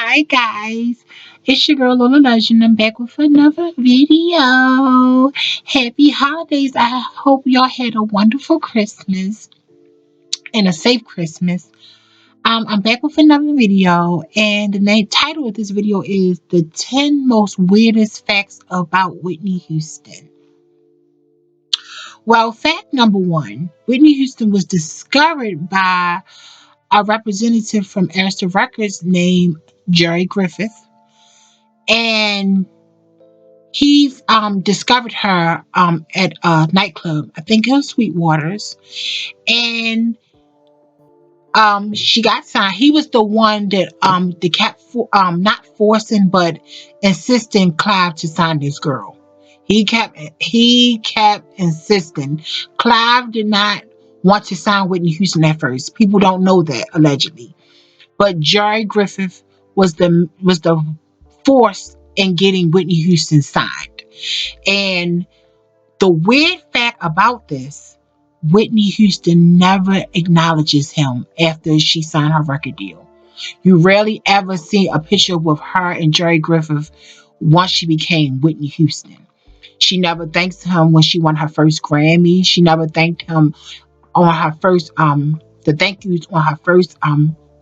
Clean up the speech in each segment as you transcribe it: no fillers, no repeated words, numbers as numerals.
Hi guys, it's your girl Lola Legend. I'm back with another video. Happy holidays. I hope y'all had a wonderful Christmas and a safe Christmas. I'm back with another video, and the title of this video is the 10 most weirdest facts about Whitney Houston. Well, fact number one, Whitney Houston was discovered by a representative from Arista Records named Jerry Griffith, and he discovered her at a nightclub. I think it was Sweetwater's, and she got signed. He was the one that they kept not forcing but insisting Clive to sign this girl. He kept insisting. Clive did not want to sign Whitney Houston at first. People don't know that, allegedly, but Jerry Griffith was the force in getting Whitney Houston signed. And the weird fact about this, Whitney Houston never acknowledges him after she signed her record deal. You rarely ever see a picture with her and Jerry Griffith once she became Whitney Houston. She never thanks him when she won her first Grammy. She never thanked him on her first the thank yous on her first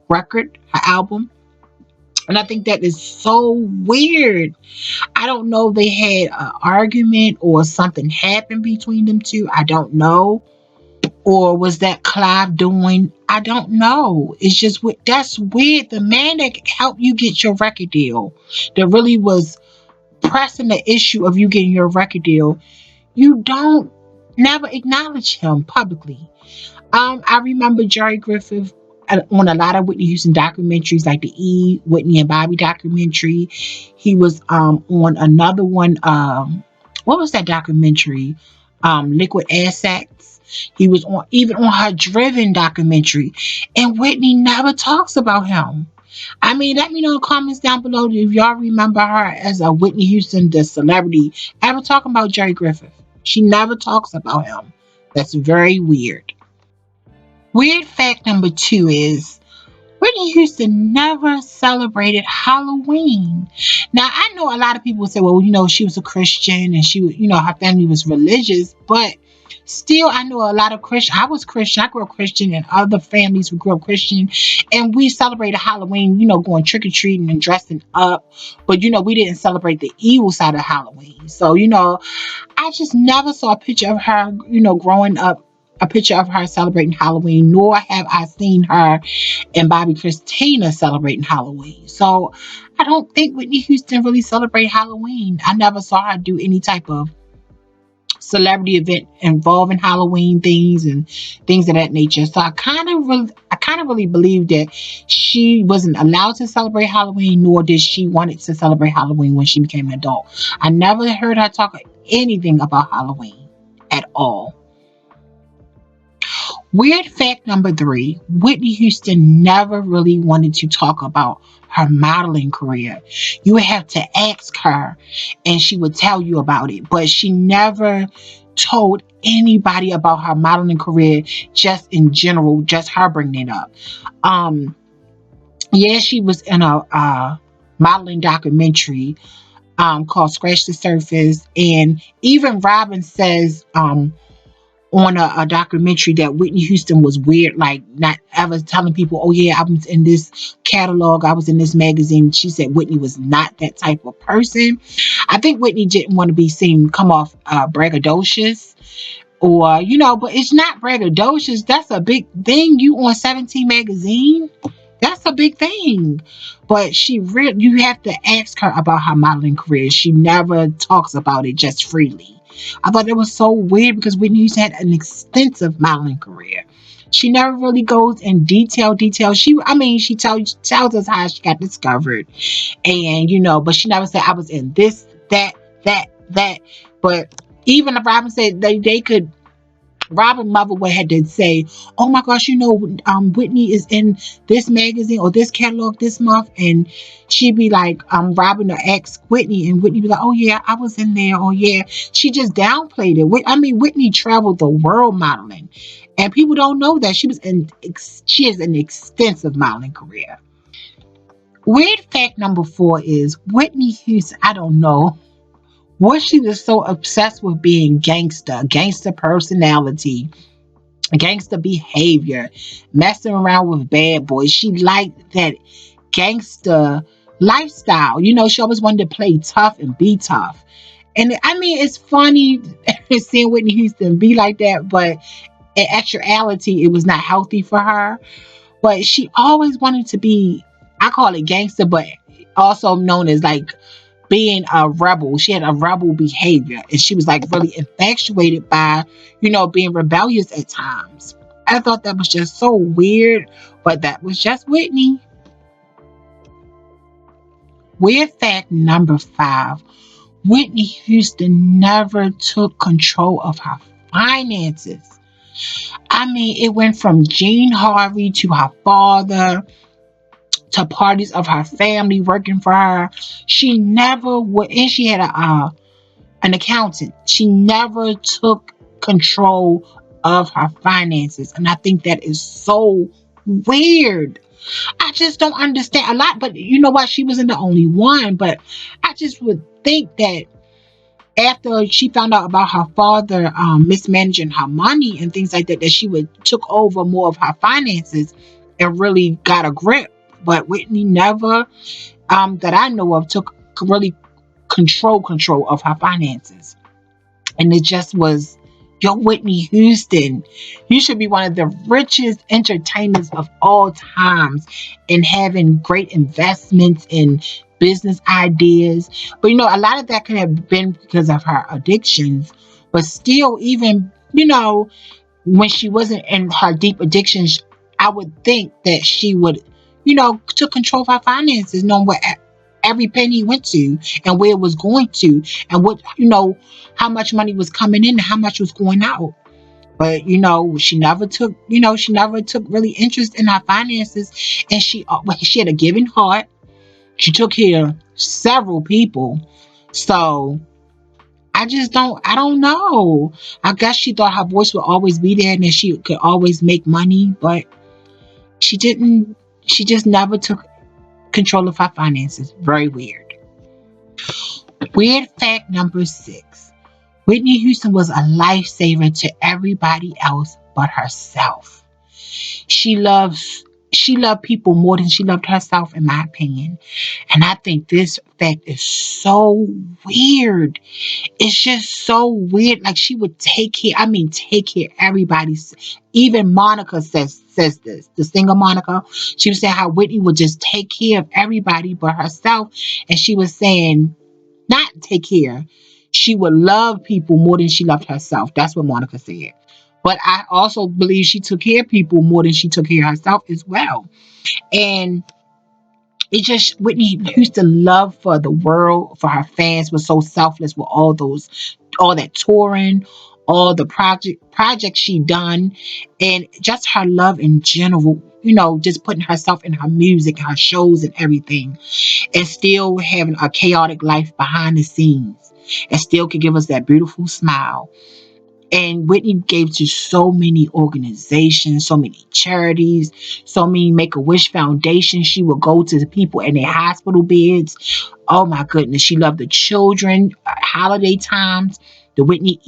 record, her album. And I think that is so weird. I don't know if they had an argument or something happened between them two. I don't know. Or was that Clive doing? I don't know. It's just that's weird. The man that helped you get your record deal, that really was pressing the issue of you getting your record deal, you don't never acknowledge him publicly. I remember Jerry Griffith on a lot of Whitney Houston documentaries, like the Whitney and Bobby documentary. He was on another one. What was that documentary? Liquid Assets. He was on even on her Driven documentary, and Whitney never talks about him. I mean, let me know in the comments down below if y'all remember her as a Whitney Houston, the celebrity, ever talking about Jerry Griffith. She never talks about him. That's very weird. Weird fact number two is Whitney Houston never celebrated Halloween. Now, I know a lot of people say, well, she was a Christian and her family was religious, but still, I know a lot of Christian. I was Christian. I grew up Christian, and other families who grew up Christian, and we celebrated Halloween, going trick or treating and dressing up. But we didn't celebrate the evil side of Halloween. So, I just never saw a picture of her, growing up, a picture of her celebrating Halloween, nor have I seen her and Bobby Christina celebrating Halloween. So I don't think Whitney Houston really celebrated Halloween. I never saw her do any type of celebrity event involving Halloween things and things of that nature. So I kind of really believe that she wasn't allowed to celebrate Halloween, nor did she wanted to celebrate Halloween when she became an adult. I never heard her talk anything about Halloween at all. Weird fact number three, Whitney Houston never really wanted to talk about her modeling career. You would have to ask her and she would tell you about it, but she never told anybody about her modeling career, just in general, just her bringing it up. Um, yeah, she was in a modeling documentary called Scratch the Surface, and even Robin says on a documentary that Whitney Houston was weird, like not ever telling people, oh yeah, I was in this catalog, I was in this magazine. She said Whitney was not that type of person. I think Whitney didn't want to be seen come off braggadocious, or but it's not braggadocious. That's a big thing. You on 17 magazine, that's a big thing. But you have to ask her about her modeling career. She never talks about it just freely. I thought it was so weird because Whitney Houston had an extensive modeling career. She never really goes in detail. She tells us how she got discovered, and but she never said I was in this, that. But even if Robin said they could, Robin mother would had to say, "Oh my gosh, Whitney is in this magazine or this catalog this month," and she'd be like, Robin to ask Whitney, and Whitney be like, "Oh yeah, I was in there." Oh yeah, she just downplayed it. Whitney traveled the world modeling, and people don't know that she has an extensive modeling career. Weird fact number 4 is Whitney Houston. I don't know what she was so obsessed with being gangster personality, gangster behavior, messing around with bad boys. She liked that gangster lifestyle. You know, she always wanted to play tough and be tough. And I mean, it's funny seeing Whitney Houston be like that, but in actuality, it was not healthy for her. But she always wanted to be, I call it gangster, but also known as like being a rebel. She had a rebel behavior and she was like really infatuated by, being rebellious at times. I thought that was just so weird, but that was just Whitney. Weird fact number 5. Whitney Houston never took control of her finances. I mean, it went from Gene Harvey to her father to parties of her family working for her. She never would, and she had an accountant. She never took control of her finances. And I think that is so weird. I just don't understand a lot, but you know what? She wasn't the only one, but I just would think that after she found out about her father mismanaging her money and things like that, that she would took over more of her finances and really got a grip. But Whitney never, that I know of, took really control of her finances. And it just was, yo, Whitney Houston, you should be one of the richest entertainers of all times and having great investments in business ideas. But a lot of that could have been because of her addictions. But still, even, when she wasn't in her deep addictions, I would think that she would, took control of her finances, knowing what every penny went to and where it was going to and what, how much money was coming in and how much was going out. But she never took really interest in her finances, and she had a giving heart. She took care of several people. So I don't know. I guess she thought her voice would always be there and that she could always make money, but she didn't. She just never took control of her finances. Very weird. Weird fact number 6. Whitney Houston was a lifesaver to everybody else but herself. She loves she loved people more than she loved herself, in my opinion. And I think this fact is so weird. It's just so weird. Like she would take care of everybody. Even Monica says this. The singer Monica, she was saying how Whitney would just take care of everybody but herself. And she was saying, not take care. She would love people more than she loved herself. That's what Monica said. But I also believe she took care of people more than she took care of herself as well. And it just Whitney Houston love for the world, for her fans was so selfless with all that touring, all the projects she done, and just her love in general. Just putting herself in her music, her shows, and everything, and still having a chaotic life behind the scenes, and still could give us that beautiful smile. And Whitney gave to so many organizations, so many charities, so many Make a Wish Foundation. She would go to the people in their hospital beds. Oh my goodness, she loved the children, holiday times. The Whitney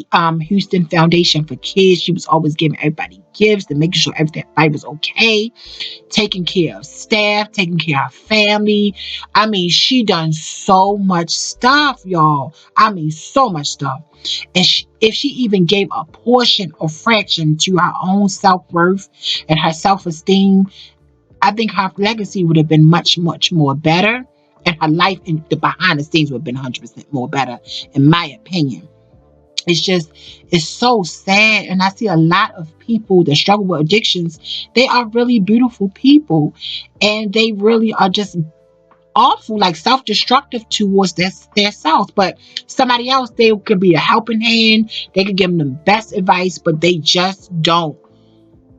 Houston Foundation for Kids. She was always giving everybody gifts and making sure everybody was okay, taking care of staff, taking care of family. I mean, she done so much stuff, y'all. I mean, so much stuff. And if she even gave a portion or fraction to her own self-worth and her self-esteem, I think her legacy would have been much, much more better. And her life in the behind the scenes would have been 100% more better, in my opinion. It's so sad. And I see a lot of people that struggle with addictions. They are really beautiful people. And they really are just awful, like self-destructive towards their self. But somebody else, they could be a helping hand. They could give them the best advice, but they just don't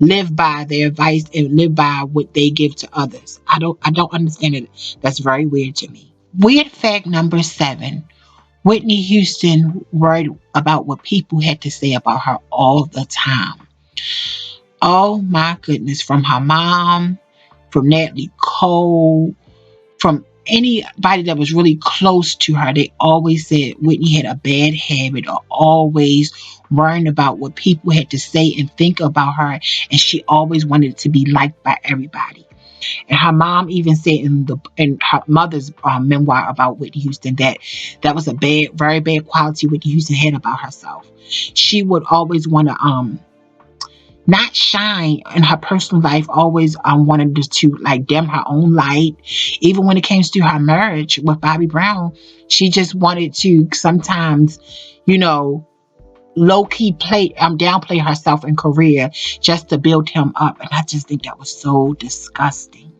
live by their advice and live by what they give to others. I don't understand it. That's very weird to me. Weird fact number 7. Whitney Houston worried about what people had to say about her all the time. Oh my goodness. From her mom, from Natalie Cole, from anybody that was really close to her, they always said Whitney had a bad habit of always worrying about what people had to say and think about her, and she always wanted to be liked by everybody. And her mom even said in her mother's memoir about Whitney Houston that that was a bad, very bad quality Whitney Houston had about herself. She would always want to not shine in her personal life, always wanted to like dim her own light. Even when it came to her marriage with Bobby Brown, she just wanted to sometimes, you know, low key play downplay herself in career just to build him up. And I just think that was so disgusting.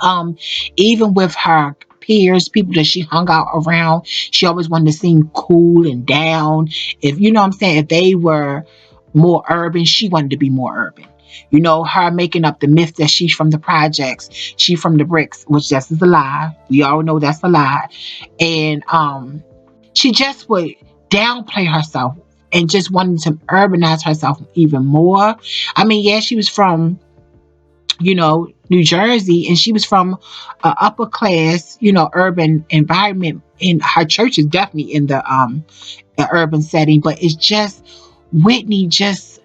Um, Even with her peers, people that she hung out around, she always wanted to seem cool and down. If you know what I'm saying, if they were more urban, she wanted to be more urban. You know, her making up the myth that she's from the projects, she from the bricks, which just is a lie. We all know that's a lie. And she just would downplay herself and just wanted to urbanize herself even more. I mean, yeah, she was from, you know, New Jersey, and she was from a upper class, you know, urban environment. And her church is definitely in the urban setting, but it's just Whitney. Just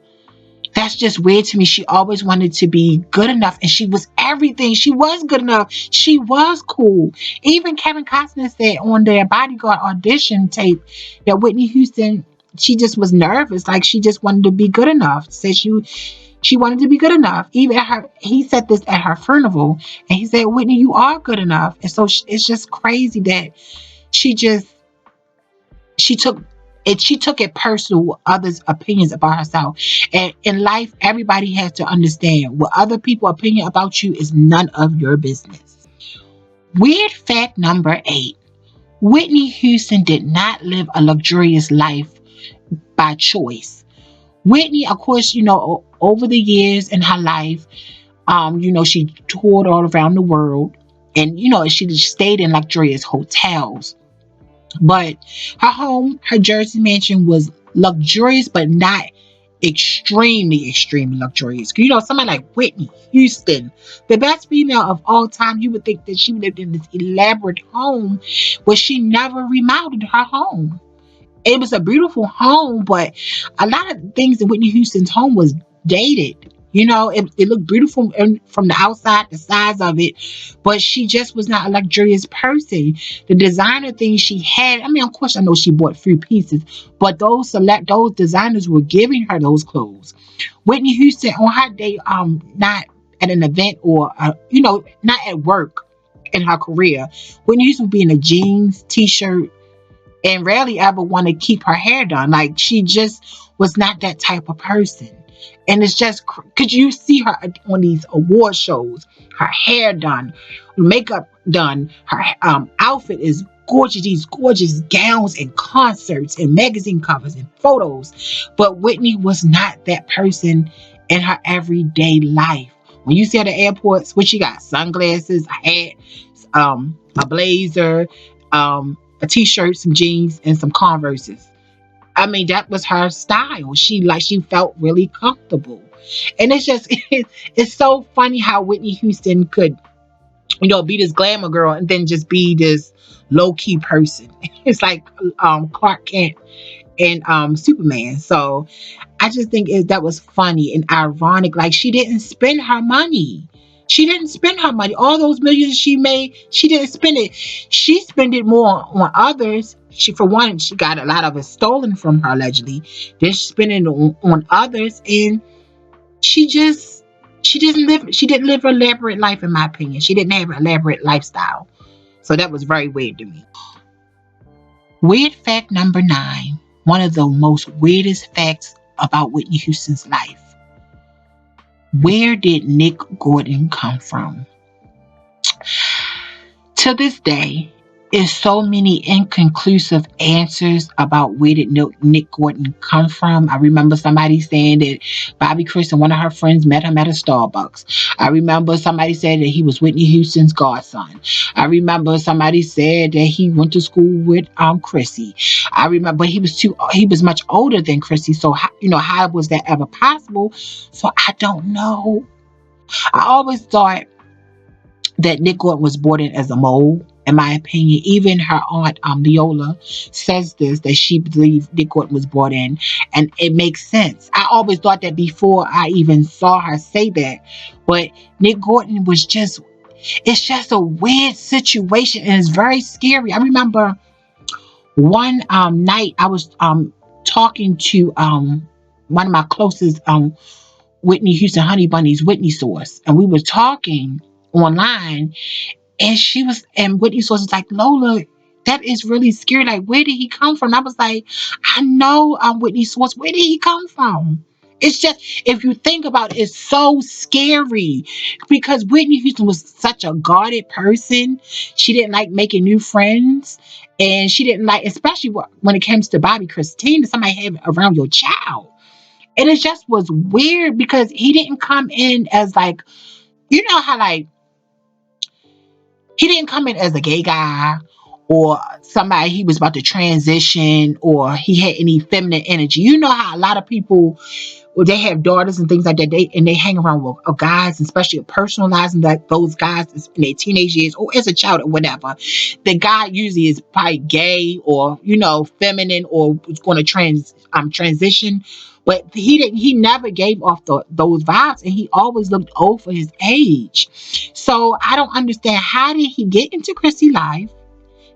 that's just weird to me. She always wanted to be good enough, and she was everything. She was good enough. She was cool. Even Kevin Costner said on their Bodyguard audition tape that Whitney Houston, she just was nervous, like she just wanted to be good enough. Said she wanted to be good enough. Even at her, he said this at her funeral, and he said, "Whitney, you are good enough." And so it's just crazy that she just she took she took it personal with others' opinions about herself. And in life, everybody has to understand what other people's opinion about you is none of your business. Weird fact number 8: Whitney Houston did not live a luxurious life by choice. Whitney, of course, you know, over the years in her life, you know, she toured all around the world, and you know, she stayed in luxurious hotels. But her home, her Jersey mansion, was luxurious, but not extremely luxurious. You know, somebody like Whitney Houston, the best female of all time, you would think that she lived in this elaborate home, but she never remodeled her home. It was a beautiful home, but a lot of things in Whitney Houston's home was dated. You know, it looked beautiful from the outside, the size of it, but she just was not a luxurious person. The designer things she had, I mean, of course, I know she bought few pieces, but those designers were giving her those clothes. Whitney Houston on her day, not at an event or you know, not at work in her career. Whitney Houston would be in a jeans, t-shirt, and rarely ever want to keep her hair done. Like she just was not that type of person. And it's just, could you see her on these award shows? Her hair done, makeup done, her outfit is gorgeous. These gorgeous gowns and concerts and magazine covers and photos. But Whitney was not that person in her everyday life. When you see her at the airports, what she got? Sunglasses, a hat, a blazer, a t-shirt, some jeans, and some Converses. I mean, that was her style. She felt really comfortable. And it's just it's so funny how Whitney Houston could, you know, be this glamour girl and then just be this low key person. It's like Clark Kent and Superman. So I just think that was funny and ironic. Like she didn't spend her money. She didn't spend her money. All those millions she made, she didn't spend it. She spent it more on others. She, for one, she got a lot of it stolen from her allegedly. Then she spent it on others, and she just she didn't live an elaborate life, in my opinion. She didn't have an elaborate lifestyle. So that was very weird to me. Weird fact number 9. One of the most weirdest facts about Whitney Houston's life. Where did Nick Gordon come from? To this day, is so many inconclusive answers about where did Nick Gordon come from. I remember somebody saying that Bobby Chris and one of her friends met him at a Starbucks. I remember somebody said that he was Whitney Houston's godson. I remember somebody said that he went to school with Chrissy. I remember he was much older than Chrissy. So you know, how was that ever possible? So I don't know. I always thought that Nick Gordon was brought in as a mole. In my opinion, even her aunt, Leola, says this, that she believes Nick Gordon was brought in, and it makes sense. I always thought that before I even saw her say that, but Nick Gordon was just, it's just a weird situation, and it's very scary. I remember one night I was talking to one of my closest Whitney Houston Honey Bunny's Whitney source, and we were talking online, and Whitney source was like, Lola, that is really scary. Like, where did he come from? And I was like, I know, Whitney source, where did he come from? It's just, if you think about it, it's so scary because Whitney Houston was such a guarded person. She didn't like making new friends, and she didn't like, especially when it comes to Bobby Christine, somebody have around your child. And it just was weird because he didn't come in as like, you know how like, he didn't come in as a gay guy or somebody he was about to transition or he had any feminine energy. You know how a lot of people, well, they have daughters and things like that, they hang around with guys, especially personalizing that those guys in their teenage years or as a child or whatever. The guy usually is probably gay or feminine or was going to transition, but he never gave off those vibes, and he always looked old for his age. So I don't understand, how did he get into Chrissy's life,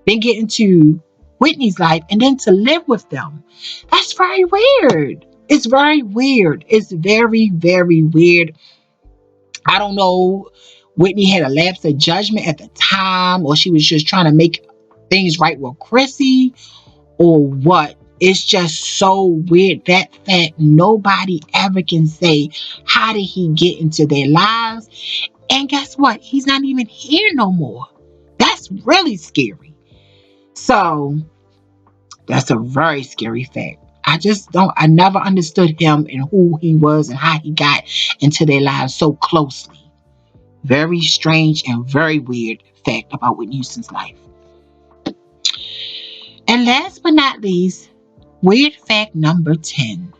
then get into Whitney's life, and then to live with them? That's very weird. It's very weird. It's very, very weird. I don't know. Whitney had a lapse of judgment at the time, or she was just trying to make things right with Chrissy, or what. It's just so weird. That fact, nobody ever can say, how did he get into their lives? And guess what? He's not even here no more. That's really scary. So that's a very scary fact. I never understood him and who he was and how he got into their lives so closely. Very strange and very weird fact about Whitney Houston's life. And last but not least, weird fact number 10.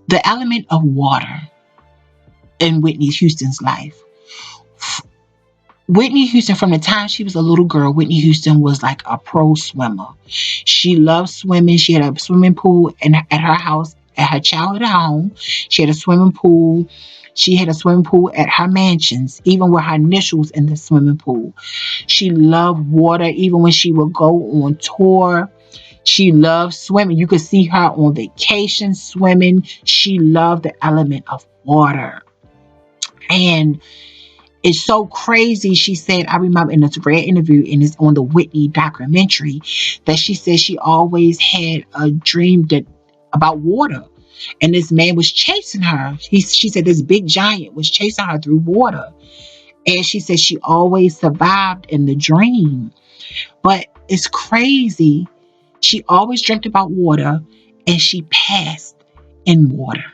The element of water in Whitney Houston's life. Whitney Houston, from the time she was a little girl, Whitney Houston was like a pro swimmer. She loved swimming. She had a swimming pool at her house, at her childhood home. She had a swimming pool. She had a swimming pool at her mansions, even with her initials in the swimming pool. She loved water, even when she would go on tour. She loved swimming. You could see her on vacation swimming. She loved the element of water. And it's so crazy. She said, I remember in this rare interview, and it's on the Whitney documentary, that she said she always had a dream about water. And this man was chasing her. She said this big giant was chasing her through water. And she said she always survived in the dream. But it's crazy. She always dreamt about water, and she passed in water.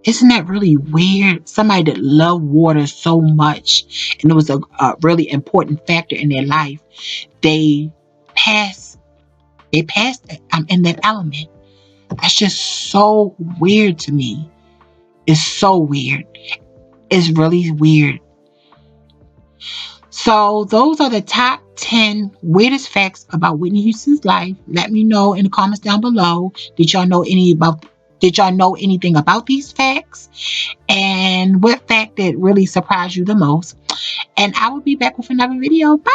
Isn't that really weird? Somebody that loved water so much, and it was a really important factor in their life. They passed. They passed in that element. That's just so weird to me. It's so weird. It's really weird. So those are the top 10 weirdest facts about Whitney Houston's life. Let me know in the comments down below. Did y'all know anything about these facts? And what fact that really surprised you the most? And I will be back with another video. Bye.